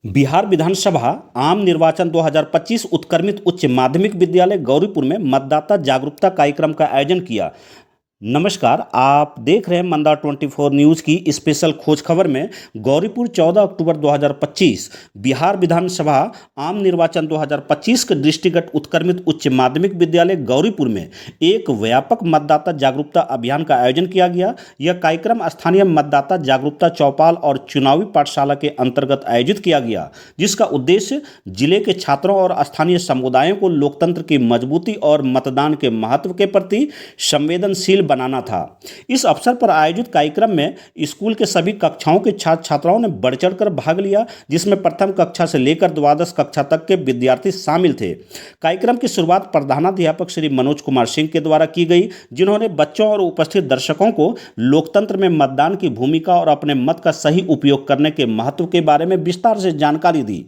बिहार विधानसभा आम निर्वाचन 2025 उत्क्रमित उच्च माध्यमिक विद्यालय गौरीपुर में मतदाता जागरूकता कार्यक्रम का आयोजन किया। नमस्कार, आप देख रहे हैं मंदा 24 न्यूज़ की स्पेशल खोज खबर में। गौरीपुर 14 अक्टूबर 2025 बिहार विधानसभा आम निर्वाचन 2025 के दृष्टिगत उत्क्रमित उच्च माध्यमिक विद्यालय गौरीपुर में एक व्यापक मतदाता जागरूकता अभियान का आयोजन किया गया। यह कार्यक्रम स्थानीय मतदाता जागरूकता चौपाल और चुनावी पाठशाला के अंतर्गत आयोजित किया गया, जिसका उद्देश्य जिले के छात्रों और स्थानीय समुदायों को लोकतंत्र की मजबूती और मतदान के महत्व के प्रति संवेदनशील बनाना था। इस अवसर पर आयोजित कार्यक्रम में स्कूल के सभी कक्षाओं के छात्र छात्राओं ने बढ़ चढ़कर भाग लिया, जिसमें प्रथम कक्षा से लेकर द्वादश कक्षा तक के विद्यार्थी शामिल थे। कार्यक्रम की शुरुआत प्रधानाध्यापक श्री मनोज कुमार सिंह के द्वारा की गई, जिन्होंने बच्चों और उपस्थित दर्शकों को लोकतंत्र में मतदान की भूमिका और अपने मत का सही उपयोग करने के महत्व के बारे में विस्तार से जानकारी दी।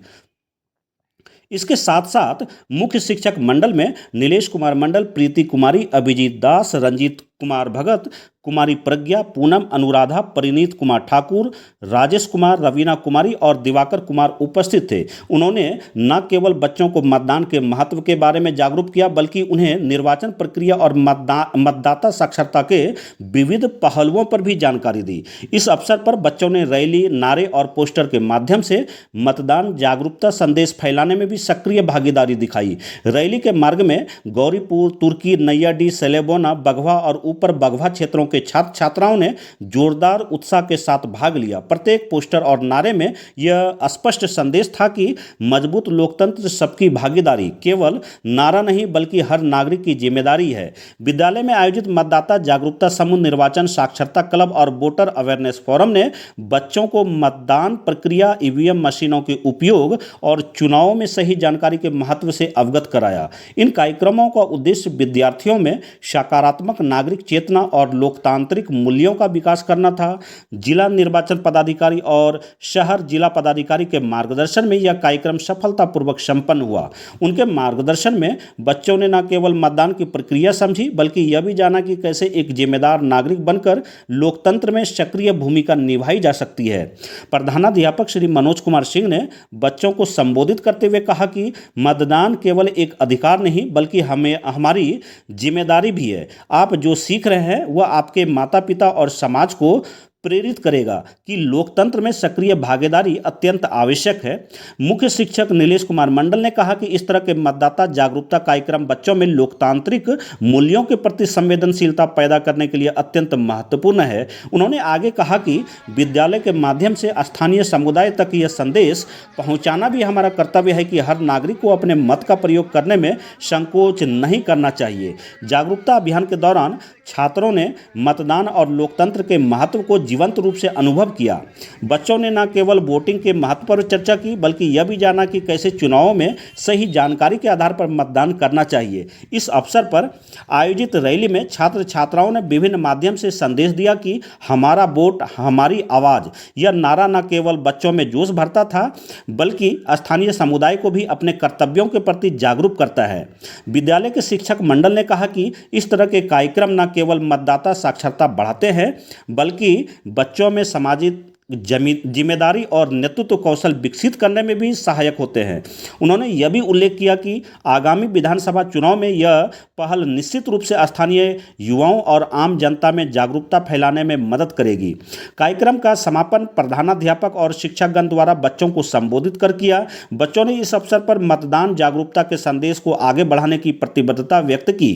इसके साथ साथ मुख्य शिक्षक मंडल में नीलेश कुमार मंडल, प्रीति कुमारी, अभिजीत दास, रंजीत कुमार भगत, कुमारी प्रज्ञा, पूनम, अनुराधा, परिणीत कुमार ठाकुर, राजेश कुमार, रवीना कुमारी और दिवाकर कुमार उपस्थित थे। उन्होंने न केवल बच्चों को मतदान के महत्व के बारे में जागरूक किया, बल्कि उन्हें निर्वाचन प्रक्रिया और मतदाता साक्षरता के विविध पहलुओं पर भी जानकारी दी। इस अवसर पर बच्चों ने रैली, नारे और पोस्टर के माध्यम से मतदान जागरूकता संदेश फैलाने में भी सक्रिय भागीदारी दिखाई। रैली के मार्ग में गौरीपुर, तुर्की, नैयाडी, सेलेबोना, बगवा और ऊपर बगवा क्षेत्रों के छात्र छात्राओं ने जोरदार उत्साह के साथ भाग लिया। प्रत्येक पोस्टर और नारे में यह स्पष्ट संदेश था कि मजबूत लोकतंत्र सबकी भागीदारी केवल नारा नहीं बल्कि हर नागरिक की जिम्मेदारी है। विद्यालय में आयोजित मतदाता जागरूकता समूह, निर्वाचन साक्षरता क्लब और वोटर अवेयरनेस फोरम ने बच्चों को मतदान प्रक्रिया, ईवीएम मशीनों के उपयोग और चुनावों में सही जानकारी के महत्व से अवगत कराया। इन कार्यक्रमों का उद्देश्य विद्यार्थियों में सकारात्मक नागरिक चेतना और लोकतांत्रिक मूल्यों का विकास करना था। जिला निर्वाचन पदाधिकारी और शहर जिला पदाधिकारी के मार्गदर्शन में यह कार्यक्रम सफलतापूर्वक संपन्न हुआ। उनके मार्गदर्शन में बच्चों ने न केवल मतदान की प्रक्रिया समझी, बल्कि यह भी जाना कि कैसे एक जिम्मेदार नागरिक बनकर लोकतंत्र में सक्रिय भूमिका निभाई जा सकती है। प्रधानाध्यापक श्री मनोज कुमार सिंह ने बच्चों को संबोधित करते हुए कहा कि मतदान केवल एक अधिकार नहीं बल्कि हमारी जिम्मेदारी भी है। आप जो सीख रहे हैं वह आपके माता पिता और समाज को प्रेरित करेगा कि लोकतंत्र में सक्रिय भागीदारी अत्यंत आवश्यक है। मुख्य शिक्षक नीलेश कुमार मंडल ने कहा कि इस तरह के मतदाता जागरूकता कार्यक्रम बच्चों में लोकतांत्रिक मूल्यों के प्रति संवेदनशीलता पैदा करने के लिए अत्यंत महत्वपूर्ण है। उन्होंने आगे कहा कि विद्यालय के माध्यम से स्थानीय समुदाय तक यह संदेश पहुंचाना भी हमारा कर्तव्य है कि हर नागरिक को अपने मत का प्रयोग करने में संकोच नहीं करना चाहिए। जागरूकता अभियान के दौरान छात्रों ने मतदान और लोकतंत्र के महत्व को जीवंत रूप से अनुभव किया। बच्चों ने न केवल वोटिंग के महत्व पर चर्चा की, बल्कि यह भी जाना कि कैसे चुनावों में सही जानकारी के आधार पर मतदान करना चाहिए। इस अवसर पर आयोजित रैली में छात्र छात्राओं ने विभिन्न माध्यम से संदेश दिया कि हमारा वोट हमारी आवाज़। यह नारा न केवल बच्चों में जोश भरता था, बल्कि स्थानीय समुदाय को भी अपने कर्तव्यों के प्रति जागरूक करता है। विद्यालय के शिक्षक मंडल ने कहा कि इस तरह के कार्यक्रम न केवल मतदाता साक्षरता बढ़ाते हैं, बल्कि बच्चों में सामाजिक जिम्मेदारी और नेतृत्व कौशल विकसित करने में भी सहायक होते हैं। उन्होंने यह भी उल्लेख किया कि आगामी विधानसभा चुनाव में यह पहल निश्चित रूप से स्थानीय युवाओं और आम जनता में जागरूकता फैलाने में मदद करेगी। कार्यक्रम का समापन प्रधानाध्यापक और शिक्षकगण द्वारा बच्चों को संबोधित कर किया। बच्चों ने इस अवसर पर मतदान जागरूकता के संदेश को आगे बढ़ाने की प्रतिबद्धता व्यक्त की।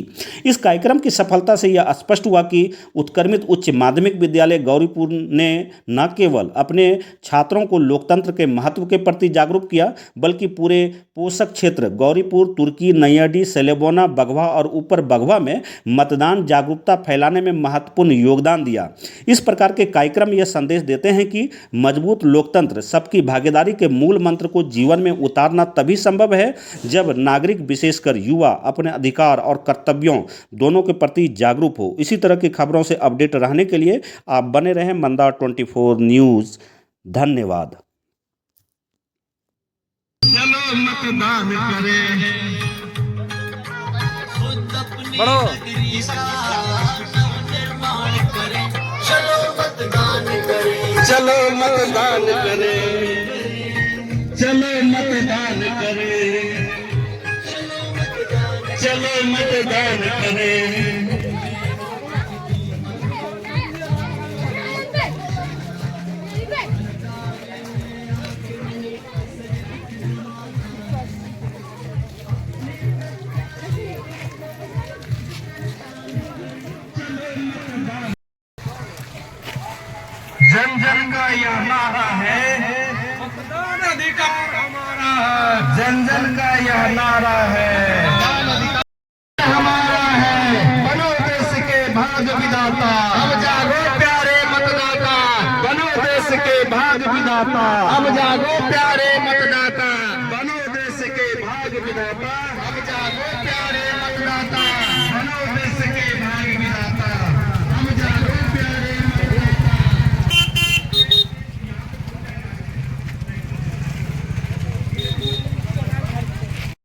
इस कार्यक्रम की सफलता से यह स्पष्ट हुआ कि उत्क्रमित उच्च माध्यमिक विद्यालय गौरीपुर ने न केवल अपने छात्रों को लोकतंत्र के महत्व के प्रति जागरूक किया, बल्कि पूरे पोषक क्षेत्र गौरीपुर, तुर्की, नैयाडी, सेलेबोना, बगवा और ऊपर बगवा में मतदान जागरूकता फैलाने में महत्वपूर्ण योगदान दिया। इस प्रकार के कार्यक्रम यह संदेश देते हैं कि मजबूत लोकतंत्र सबकी भागीदारी के मूल मंत्र को जीवन में उतारना तभी संभव है जब नागरिक, विशेषकर युवा, अपने अधिकार और कर्तव्यों दोनों के प्रति जागरूक हो। इसी तरह की खबरों से अपडेट रहने के लिए आप बने रहें मंदा 24 न्यूज़। धन्यवाद। चलो मतदान करें, बढ़ो। चलो मतदान करें, चलो मतदान करें, चलो मतदान करें। जन जन का यह नारा है, मतदान अधिकार हमारा है। जन जन का यह नारा है, हमारा है। बनो देश के भाग्य विधाता, अब जागो प्यारे मतदाता। बनो देश के भाग्य विधाता, अब जागो प्यारे मतदाता।